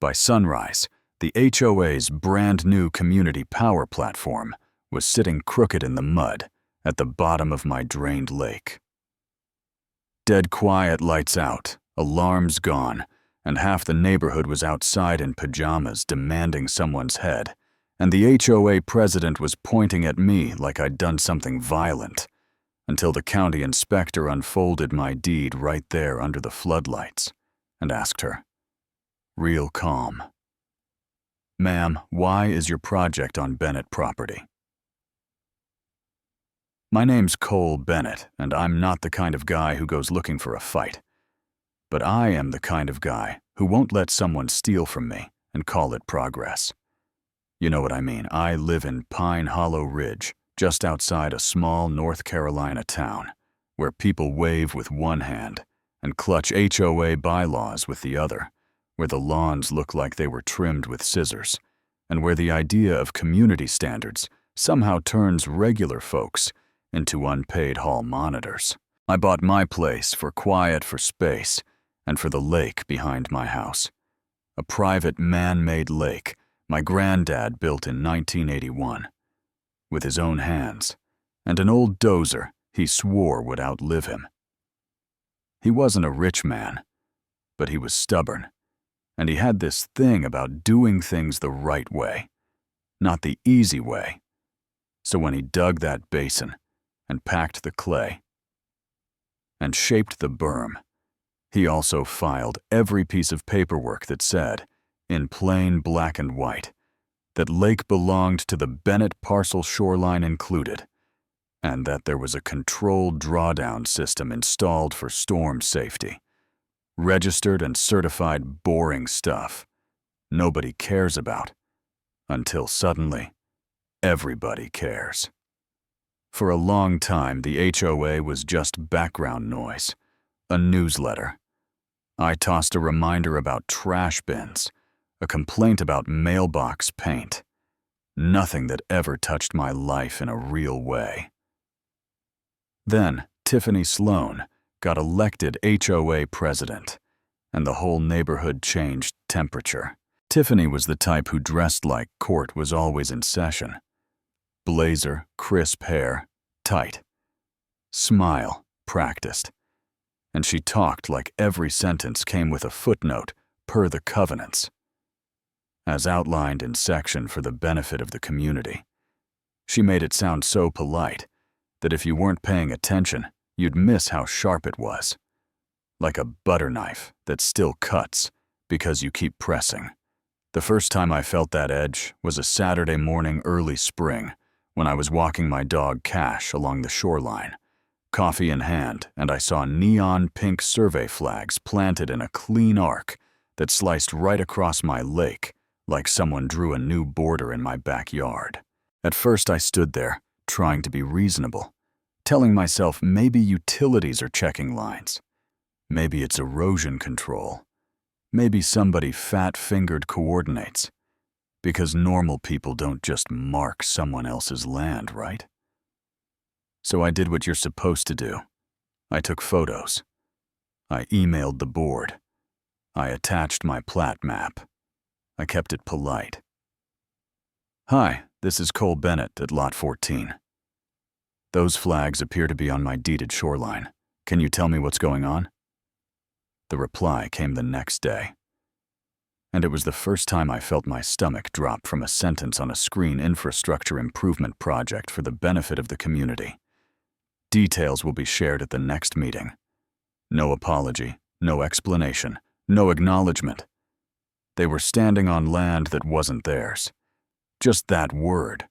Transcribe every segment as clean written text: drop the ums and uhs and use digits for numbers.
By sunrise, the HOA's brand-new community power platform was sitting crooked in the mud at the bottom of my drained lake. Dead quiet, lights out, alarms gone, and half the neighborhood was outside in pajamas demanding someone's head, and the HOA president was pointing at me like I'd done something violent, until the county inspector unfolded my deed right there under the floodlights and asked her, real calm, "Ma'am, why is your project on Bennett property?" My name's Cole Bennett, and I'm not the kind of guy who goes looking for a fight. But I am the kind of guy who won't let someone steal from me and call it progress. You know what I mean. I live in Pine Hollow Ridge, just outside a small North Carolina town, where people wave with one hand and clutch HOA bylaws with the other, where the lawns look like they were trimmed with scissors, and where the idea of community standards somehow turns regular folks into unpaid hall monitors. I bought my place for quiet, for space, and for the lake behind my house. A private man-made lake my granddad built in 1981, with his own hands, and an old dozer he swore would outlive him. He wasn't a rich man, but he was stubborn, and he had this thing about doing things the right way, not the easy way. So when he dug that basin and packed the clay and shaped the berm, he also filed every piece of paperwork that said, in plain black and white, that lake belonged to the Bennett parcel, shoreline included, and that there was a controlled drawdown system installed for storm safety. Registered and certified boring stuff nobody cares about, until suddenly everybody cares. For a long time, the HOA was just background noise, a newsletter. I tossed a reminder about trash bins, a complaint about mailbox paint. Nothing that ever touched my life in a real way. Then Tiffany Sloan got elected HOA president, and the whole neighborhood changed temperature. Tiffany was the type who dressed like court was always in session. Blazer, crisp hair, tight. Smile, practiced. And she talked like every sentence came with a footnote, per the covenants, as outlined in section for the benefit of the community. She made it sound so polite that if you weren't paying attention, you'd miss how sharp it was. Like a butter knife that still cuts because you keep pressing. The first time I felt that edge was a Saturday morning early spring when I was walking my dog Cash along the shoreline, coffee in hand, and I saw neon pink survey flags planted in a clean arc that sliced right across my lake like someone drew a new border in my backyard. At first I stood there, trying to be reasonable, telling myself maybe utilities are checking lines. Maybe it's erosion control. Maybe somebody fat-fingered coordinates. Because normal people don't just mark someone else's land, right? So I did what you're supposed to do. I took photos. I emailed the board. I attached my plat map. I kept it polite. "Hi, this is Cole Bennett at Lot 14. Those flags appear to be on my deeded shoreline. Can you tell me what's going on?" The reply came the next day. And it was the first time I felt my stomach drop from a sentence on a screen infrastructure improvement project for the benefit of the community. Details will be shared at the next meeting. No apology, no explanation, no acknowledgement. They were standing on land that wasn't theirs. Just that word.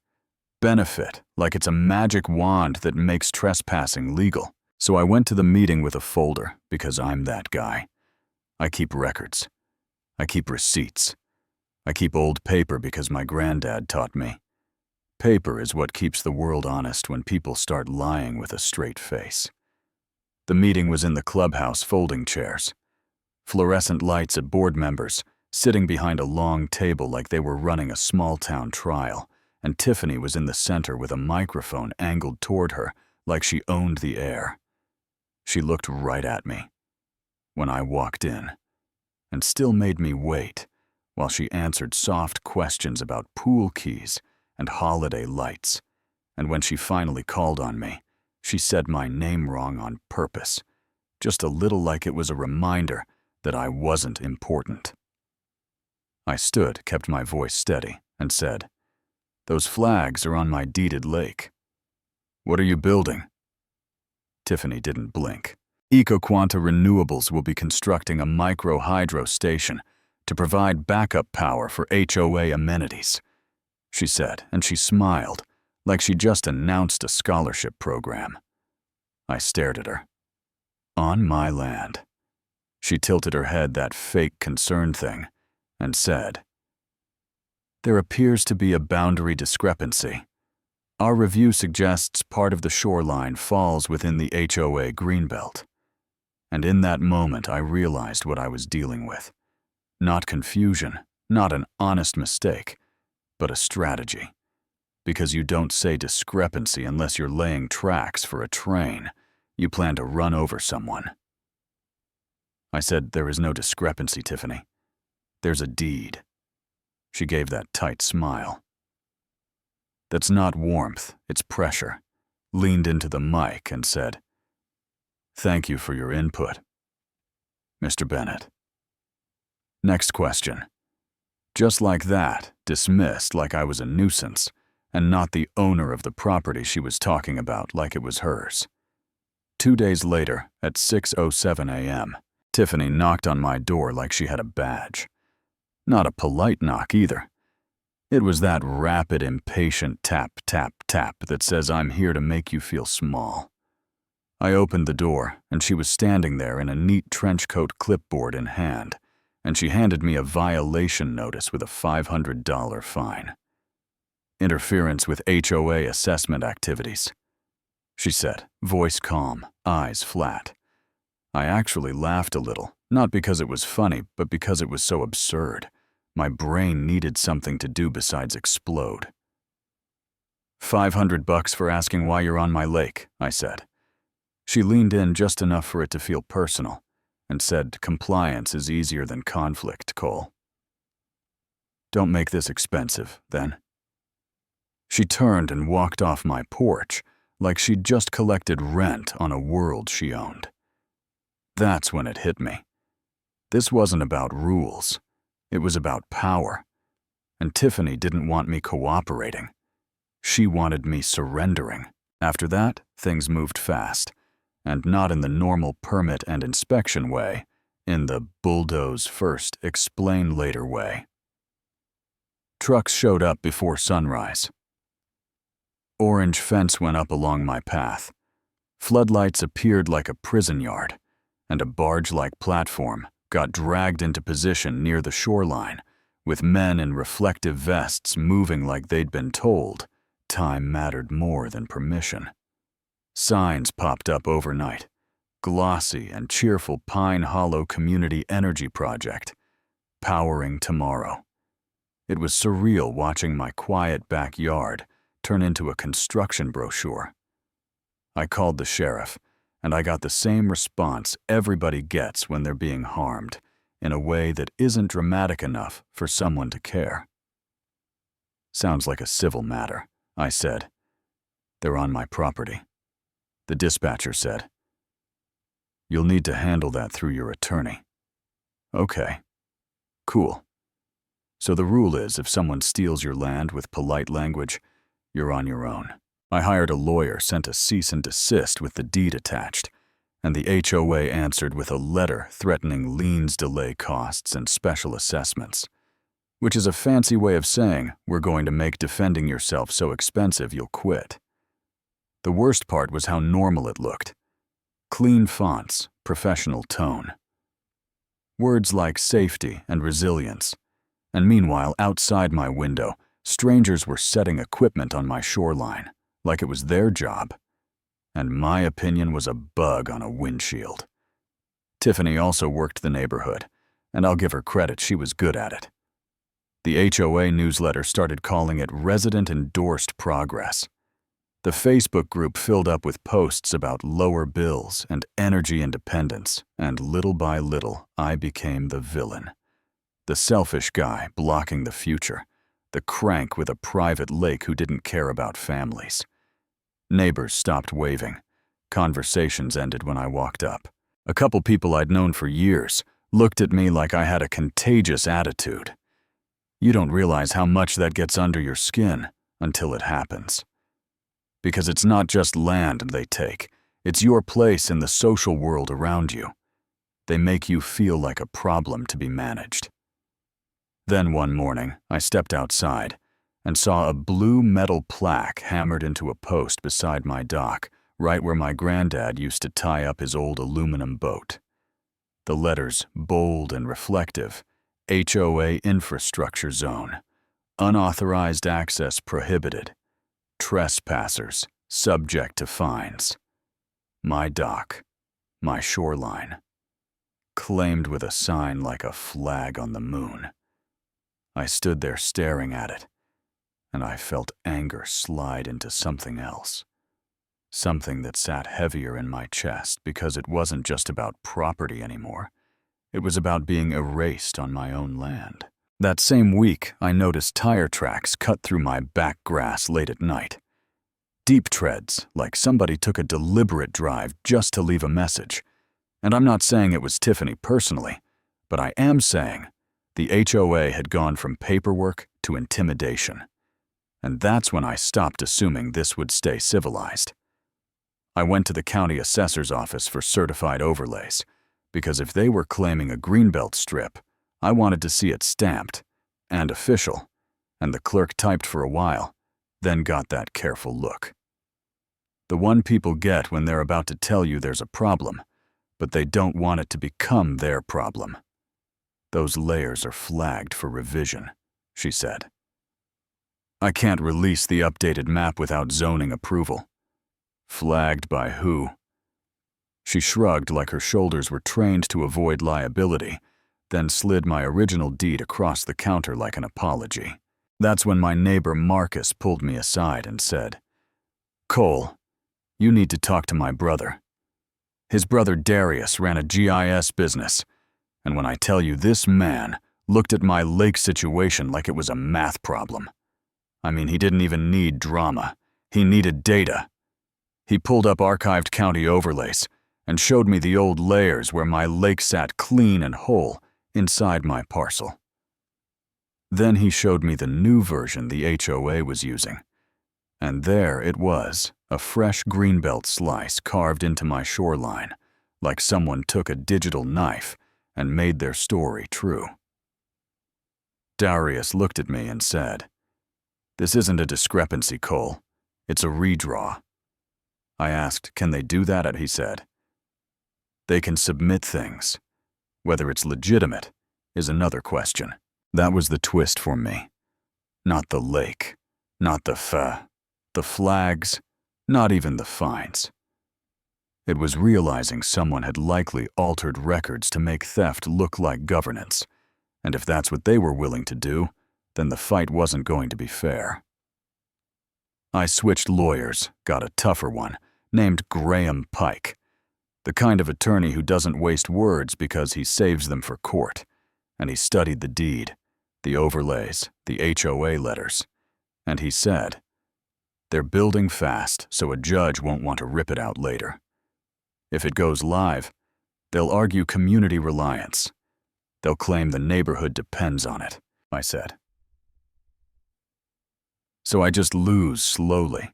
Benefit, like it's a magic wand that makes trespassing legal. So I went to the meeting with a folder because I'm that guy. I keep records. I keep receipts. I keep old paper because my granddad taught me. Paper is what keeps the world honest when people start lying with a straight face. The meeting was in the clubhouse folding chairs. Fluorescent lights at board members, sitting behind a long table like they were running a small-town trial, and Tiffany was in the center with a microphone angled toward her like she owned the air. She looked right at me when I walked in, and still made me wait, while she answered soft questions about pool keys and holiday lights. And when she finally called on me, she said my name wrong on purpose, just a little like it was a reminder that I wasn't important. I stood, kept my voice steady, and said, "Those flags are on my deeded lake." "What are you building?" Tiffany didn't blink. EcoQuanta Renewables will be constructing a micro-hydro station to provide backup power for HOA amenities, she said, and she smiled, like she just announced a scholarship program. I stared at her. On my land. She tilted her head, that fake concern thing, and said, "There appears to be a boundary discrepancy. Our review suggests part of the shoreline falls within the HOA greenbelt." And in that moment, I realized what I was dealing with. Not confusion, not an honest mistake, but a strategy. Because you don't say discrepancy unless you're laying tracks for a train. You plan to run over someone. I said, "There is no discrepancy, Tiffany. There's a deed." She gave that tight smile. That's not warmth, it's pressure. Leaned into the mic and said, "Thank you for your input, Mr. Bennett." Next question. Just like that, dismissed like I was a nuisance, and not the owner of the property she was talking about like it was hers. 2 days later, at 6:07 a.m., Tiffany knocked on my door like she had a badge. Not a polite knock either. It was that rapid, impatient tap, tap, tap that says I'm here to make you feel small. I opened the door, and she was standing there in a neat trench coat, clipboard in hand, and she handed me a violation notice with a $500 fine. "Interference with HOA assessment activities," she said, voice calm, eyes flat. I actually laughed a little, not because it was funny, but because it was so absurd. My brain needed something to do besides explode. $500 for asking why you're on my lake," I said. She leaned in just enough for it to feel personal and said, "Compliance is easier than conflict, Cole." "Don't make this expensive, then." She turned and walked off my porch like she'd just collected rent on a world she owned. That's when it hit me. This wasn't about rules. It was about power. And Tiffany didn't want me cooperating. She wanted me surrendering. After that, things moved fast, and not in the normal permit and inspection way, in the bulldoze first, explain later way. Trucks showed up before sunrise. Orange fence went up along my path. Floodlights appeared like a prison yard, and a barge-like platform got dragged into position near the shoreline, with men in reflective vests moving like they'd been told time mattered more than permission. Signs popped up overnight, glossy and cheerful Pine Hollow Community Energy Project, powering tomorrow. It was surreal watching my quiet backyard turn into a construction brochure. I called the sheriff, and I got the same response everybody gets when they're being harmed, in a way that isn't dramatic enough for someone to care. "Sounds like a civil matter," I said. "They're on my property." The dispatcher said, "You'll need to handle that through your attorney." "Okay. Cool. So the rule is if someone steals your land with polite language, you're on your own." I hired a lawyer, sent a cease and desist with the deed attached, and the HOA answered with a letter threatening liens delay costs and special assessments, which is a fancy way of saying we're going to make defending yourself so expensive you'll quit. The worst part was how normal it looked. Clean fonts, professional tone. Words like safety and resilience. And meanwhile, outside my window, strangers were setting equipment on my shoreline, like it was their job. And my opinion was a bug on a windshield. Tiffany also worked the neighborhood, and I'll give her credit, she was good at it. The HOA newsletter started calling it resident-endorsed progress. The Facebook group filled up with posts about lower bills and energy independence, and little by little, I became the villain. The selfish guy blocking the future. The crank with a private lake who didn't care about families. Neighbors stopped waving. Conversations ended when I walked up. A couple people I'd known for years looked at me like I had a contagious attitude. You don't realize how much that gets under your skin until it happens. Because it's not just land they take, it's your place in the social world around you. They make you feel like a problem to be managed. Then one morning, I stepped outside and saw a blue metal plaque hammered into a post beside my dock, right where my granddad used to tie up his old aluminum boat. The letters, bold and reflective, HOA Infrastructure Zone, unauthorized access prohibited, trespassers subject to fines. My dock, my shoreline, claimed with a sign like a flag on the moon. I stood there staring at it, and I felt anger slide into something else. Something that sat heavier in my chest because it wasn't just about property anymore. It was about being erased on my own land. That same week, I noticed tire tracks cut through my back grass late at night. Deep treads, like somebody took a deliberate drive just to leave a message. And I'm not saying it was Tiffany personally, but I am saying the HOA had gone from paperwork to intimidation. And that's when I stopped assuming this would stay civilized. I went to the county assessor's office for certified overlays, because if they were claiming a greenbelt strip, I wanted to see it stamped and official, and the clerk typed for a while, then got that careful look. The one people get when they're about to tell you there's a problem, but they don't want it to become their problem. Those layers are flagged for revision, she said. I can't release the updated map without zoning approval. Flagged by who? She shrugged like her shoulders were trained to avoid liability, then slid my original deed across the counter like an apology. That's when my neighbor Marcus pulled me aside and said, "Cole, you need to talk to my brother. His brother Darius ran a GIS business, and when I tell you this man looked at my lake situation like it was a math problem. I mean, he didn't even need drama. He needed data. He pulled up archived county overlays and showed me the old layers where my lake sat clean and whole inside my parcel. Then he showed me the new version the HOA was using. And there it was, a fresh greenbelt slice carved into my shoreline, like someone took a digital knife and made their story true. Darius looked at me and said, "This isn't a discrepancy, Cole. It's a redraw." I asked, "Can they do that?" And he said, "They can submit things. Whether it's legitimate is another question." That was the twist for me. Not the lake, not the flags, not even the fines. It was realizing someone had likely altered records to make theft look like governance, and if that's what they were willing to do, then the fight wasn't going to be fair. I switched lawyers, got a tougher one, named Graham Pike, the kind of attorney who doesn't waste words because he saves them for court, and he studied the deed, the overlays, the HOA letters, and he said, "They're building fast, so a judge won't want to rip it out later. If it goes live, they'll argue community reliance. They'll claim the neighborhood depends on it," I said. "So I just lose slowly."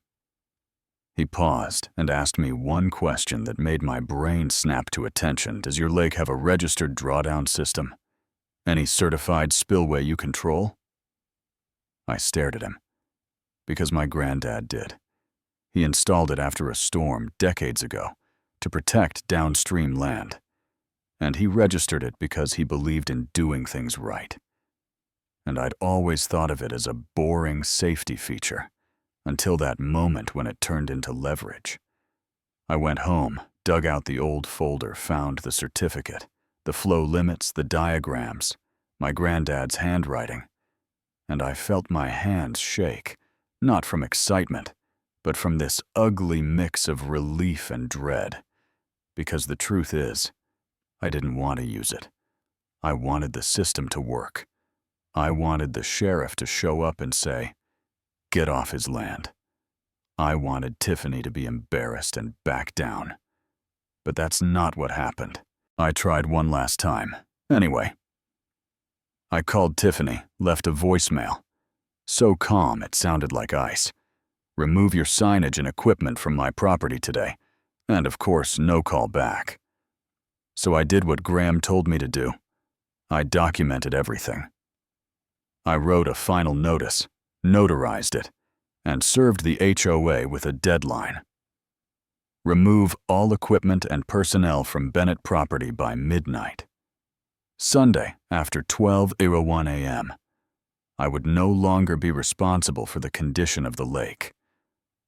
He paused and asked me one question that made my brain snap to attention. "Does your lake have a registered drawdown system? Any certified spillway you control?" I stared at him. Because my granddad did. He installed it after a storm decades ago to protect downstream land. And he registered it because he believed in doing things right. And I'd always thought of it as a boring safety feature, until that moment when it turned into leverage. I went home, dug out the old folder, found the certificate, the flow limits, the diagrams, my granddad's handwriting, and I felt my hands shake, not from excitement, but from this ugly mix of relief and dread. Because the truth is, I didn't want to use it. I wanted the system to work. I wanted the sheriff to show up and say, "Get off his land." I wanted Tiffany to be embarrassed and back down. But that's not what happened. I tried one last time. Anyway, I called Tiffany, left a voicemail. So calm it sounded like ice. "Remove your signage and equipment from my property today." And of course, no call back. So I did what Graham told me to do. I documented everything. I wrote a final notice, notarized it, and served the HOA with a deadline. Remove all equipment and personnel from Bennett property by midnight. Sunday, after 12:01 a.m. I would no longer be responsible for the condition of the lake.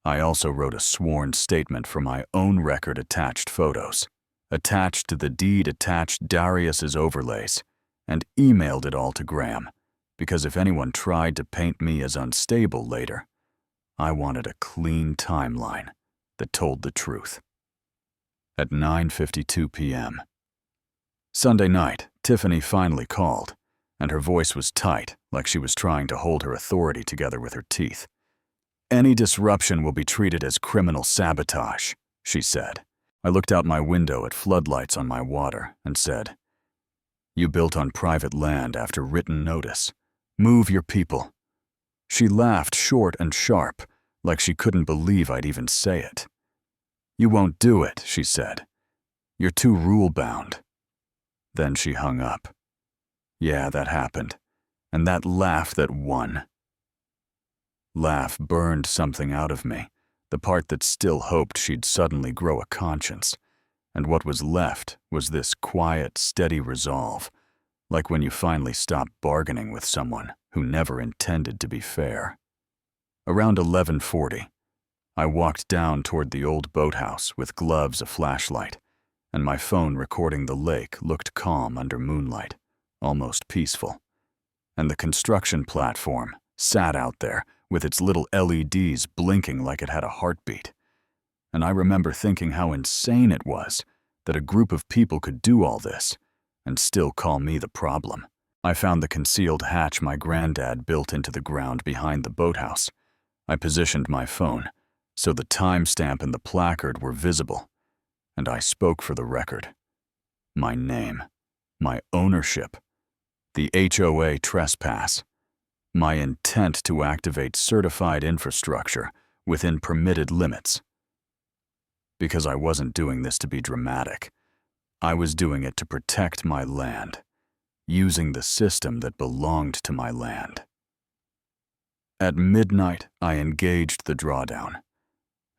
I also wrote a sworn statement for my own record attached photos, attached to the deed attached Darius's overlays, and emailed it all to Graham, because if anyone tried to paint me as unstable later, I wanted a clean timeline that told the truth. At 9:52 p.m. Sunday night, Tiffany finally called, and her voice was tight, like she was trying to hold her authority together with her teeth. "Any disruption will be treated as criminal sabotage," she said. I looked out my window at floodlights on my water and said, "You built on private land after written notice. Move your people." She laughed short and sharp, like she couldn't believe I'd even say it. "You won't do it," she said. "You're too rule-bound." Then she hung up. Yeah, that happened. And that laugh that won. Laugh burned something out of me, the part that still hoped she'd suddenly grow a conscience. And what was left was this quiet, steady resolve, like when you finally stop bargaining with someone who never intended to be fair. Around 11:40, I walked down toward the old boathouse with gloves, a flashlight, and my phone recording the lake looked calm under moonlight, almost peaceful. And the construction platform sat out there with its little LEDs blinking like it had a heartbeat. And I remember thinking how insane it was that a group of people could do all this and still call me the problem. I found the concealed hatch my granddad built into the ground behind the boathouse. I positioned my phone so the timestamp and the placard were visible, and I spoke for the record. My name, my ownership, the HOA trespass, my intent to activate certified infrastructure within permitted limits. Because I wasn't doing this to be dramatic. I was doing it to protect my land, using the system that belonged to my land. At midnight, I engaged the drawdown.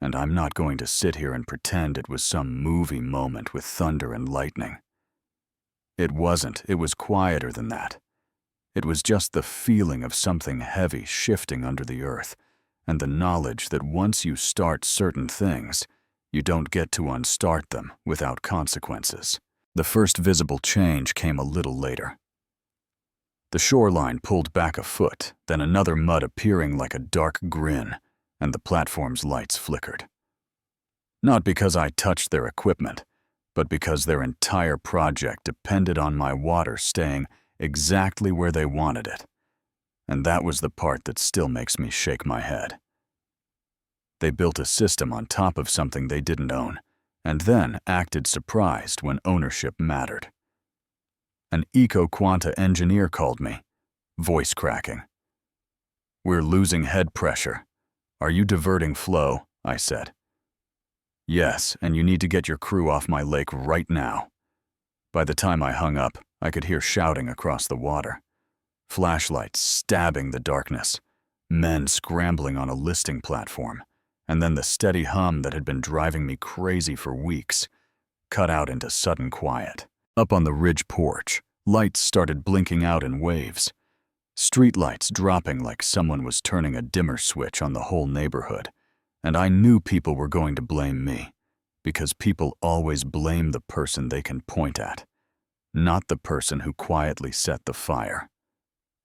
And I'm not going to sit here and pretend it was some movie moment with thunder and lightning. It wasn't. It was quieter than that. It was just the feeling of something heavy shifting under the earth, and the knowledge that once you start certain things, you don't get to unstart them without consequences. The first visible change came a little later. The shoreline pulled back a foot, then another mud appearing like a dark grin, and the platform's lights flickered. Not because I touched their equipment, but because their entire project depended on my water staying exactly where they wanted it. And that was the part that still makes me shake my head. They built a system on top of something they didn't own, and then acted surprised when ownership mattered. An eco-quanta engineer called me, voice cracking. "We're losing head pressure. Are you diverting flow?" I said. "Yes, and you need to get your crew off my lake right now." By the time I hung up, I could hear shouting across the water. Flashlights stabbing the darkness, men scrambling on a listing platform, and then the steady hum that had been driving me crazy for weeks cut out into sudden quiet. Up on the ridge porch, lights started blinking out in waves. Streetlights dropping like someone was turning a dimmer switch on the whole neighborhood. And I knew people were going to blame me, because people always blame the person they can point at, not the person who quietly set the fire.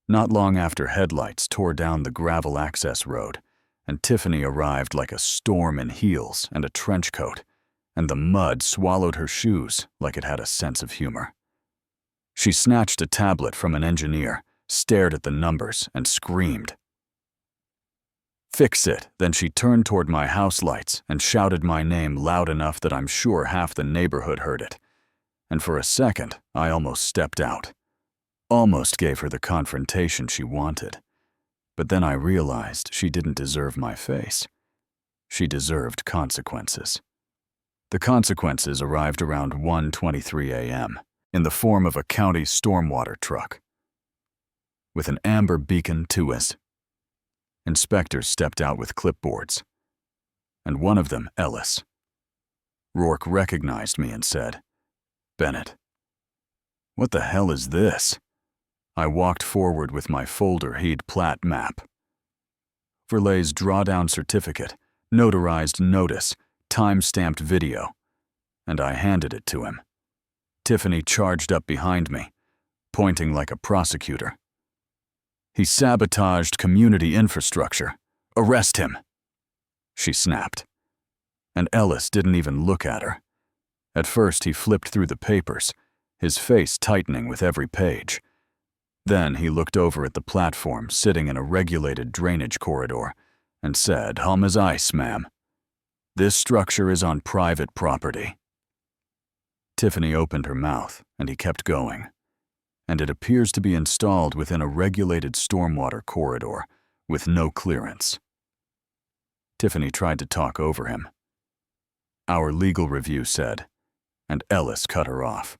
Not long after headlights tore down the gravel access road, and Tiffany arrived like a storm in heels and a trench coat, and the mud swallowed her shoes like it had a sense of humor. She snatched a tablet from an engineer, stared at the numbers, and screamed. "Fix it." Then she turned toward my house lights and shouted my name loud enough that I'm sure half the neighborhood heard it. And for a second, I almost stepped out. Almost gave her the confrontation she wanted. But then I realized she didn't deserve my face. She deserved consequences. The consequences arrived around 1:23 a.m. in the form of a county stormwater truck. With an amber beacon to us, inspectors stepped out with clipboards, and one of them, Ellis. Rourke recognized me and said, "Bennett." "What the hell is this?" I walked forward with my folder he'd plat map. Verlay's drawdown certificate, notarized notice, time-stamped video, and I handed it to him. Tiffany charged up behind me, pointing like a prosecutor. "He sabotaged community infrastructure. Arrest him," she snapped. And Ellis didn't even look at her. At first he flipped through the papers, his face tightening with every page. Then he looked over at the platform sitting in a regulated drainage corridor and said, "Calm as ice, ma'am. This structure is on private property." Tiffany opened her mouth, and he kept going. "And it appears to be installed within a regulated stormwater corridor with no clearance." Tiffany tried to talk over him. "Our legal review said," and Ellis cut her off.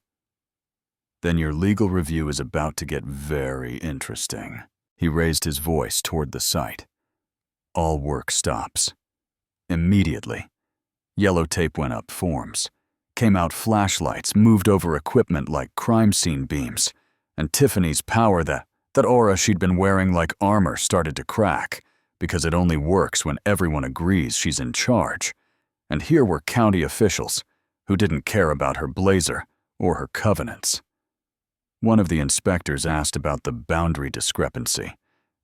"Then your legal review is about to get very interesting." He raised his voice toward the site. "All work stops. Immediately. Yellow tape went up forms. Came out flashlights, moved over equipment like crime scene beams, and Tiffany's power, that aura she'd been wearing like armor, started to crack, because it only works when everyone agrees she's in charge. And here were county officials who didn't care about her blazer or her covenants. One of the inspectors asked about the boundary discrepancy,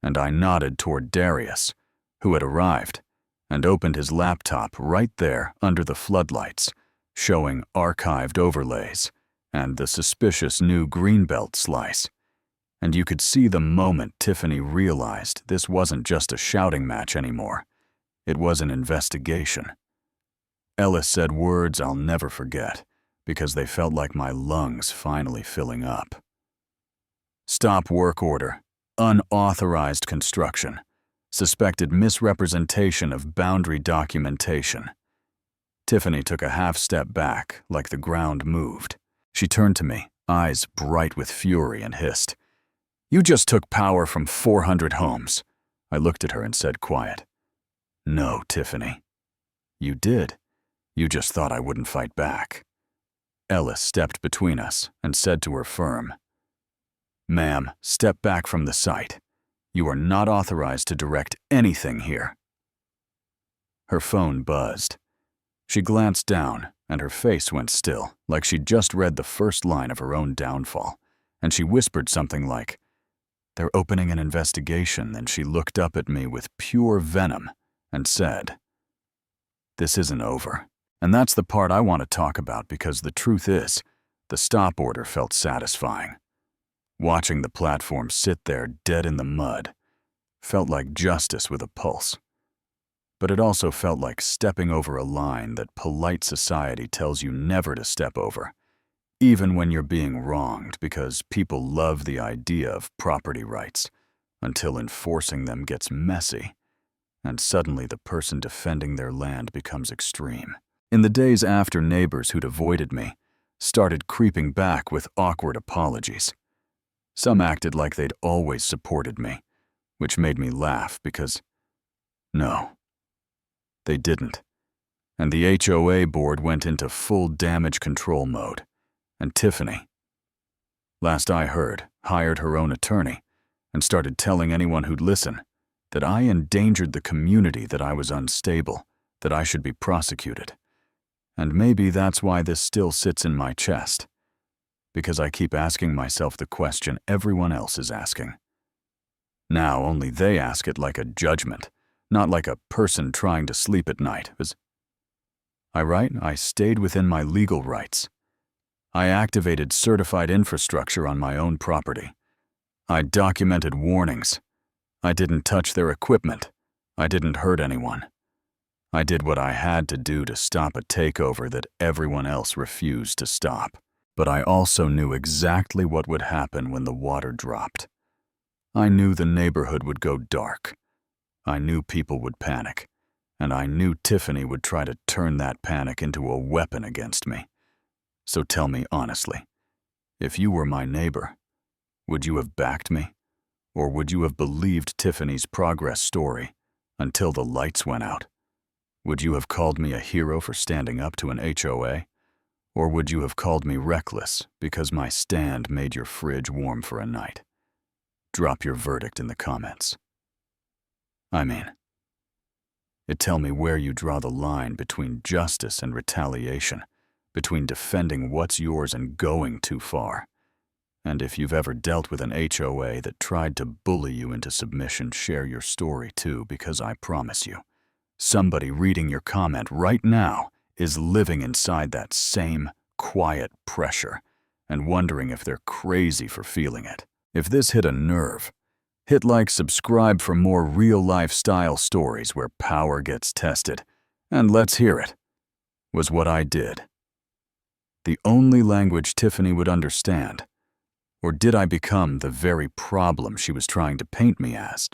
and I nodded toward Darius, who had arrived, and opened his laptop right there under the floodlights, showing archived overlays and the suspicious new greenbelt slice. And you could see the moment Tiffany realized this wasn't just a shouting match anymore. It was an investigation. Ellis said words I'll never forget, because they felt like my lungs finally filling up. "Stop work order. Unauthorized construction. Suspected misrepresentation of boundary documentation." Tiffany took a half step back, like the ground moved. She turned to me, eyes bright with fury, and hissed, "You just took power from 400 homes." I looked at her and said quiet, "No, Tiffany. You did. You just thought I wouldn't fight back." Ellis stepped between us and said to her firm, "Ma'am, step back from the site. You are not authorized to direct anything here." Her phone buzzed. She glanced down, and her face went still, like she'd just read the first line of her own downfall, and she whispered something like, "They're opening an investigation." Then she looked up at me with pure venom and said, "This isn't over." And that's the part I want to talk about, because the truth is, the stop order felt satisfying. Watching the platform sit there dead in the mud felt like justice with a pulse. But it also felt like stepping over a line that polite society tells you never to step over, even when you're being wronged, because people love the idea of property rights until enforcing them gets messy, and suddenly the person defending their land becomes extreme. In the days after, neighbors who'd avoided me started creeping back with awkward apologies. Some acted like they'd always supported me, which made me laugh because, no, they didn't. And the HOA board went into full damage control mode. And Tiffany, last I heard, hired her own attorney and started telling anyone who'd listen that I endangered the community, that I was unstable, that I should be prosecuted. And maybe that's why this still sits in my chest, because I keep asking myself the question everyone else is asking. Now only they ask it like a judgment, not like a person trying to sleep at night. I stayed within my legal rights. I activated certified infrastructure on my own property. I documented warnings. I didn't touch their equipment. I didn't hurt anyone. I did what I had to do to stop a takeover that everyone else refused to stop. But I also knew exactly what would happen when the water dropped. I knew the neighborhood would go dark. I knew people would panic. And I knew Tiffany would try to turn that panic into a weapon against me. So tell me honestly, if you were my neighbor, would you have backed me? Or would you have believed Tiffany's progress story until the lights went out? Would you have called me a hero for standing up to an HOA? Or would you have called me reckless because my stand made your fridge warm for a night? Drop your verdict in the comments. Tell me where you draw the line between justice and retaliation, between defending what's yours and going too far. And if you've ever dealt with an HOA that tried to bully you into submission, share your story too, because I promise you, somebody reading your comment right now is living inside that same quiet pressure and wondering if they're crazy for feeling it. If this hit a nerve, hit like, subscribe for more real-life style stories where power gets tested. And let's hear it. Was what I did the only language Tiffany would understand? Or did I become the very problem she was trying to paint me as?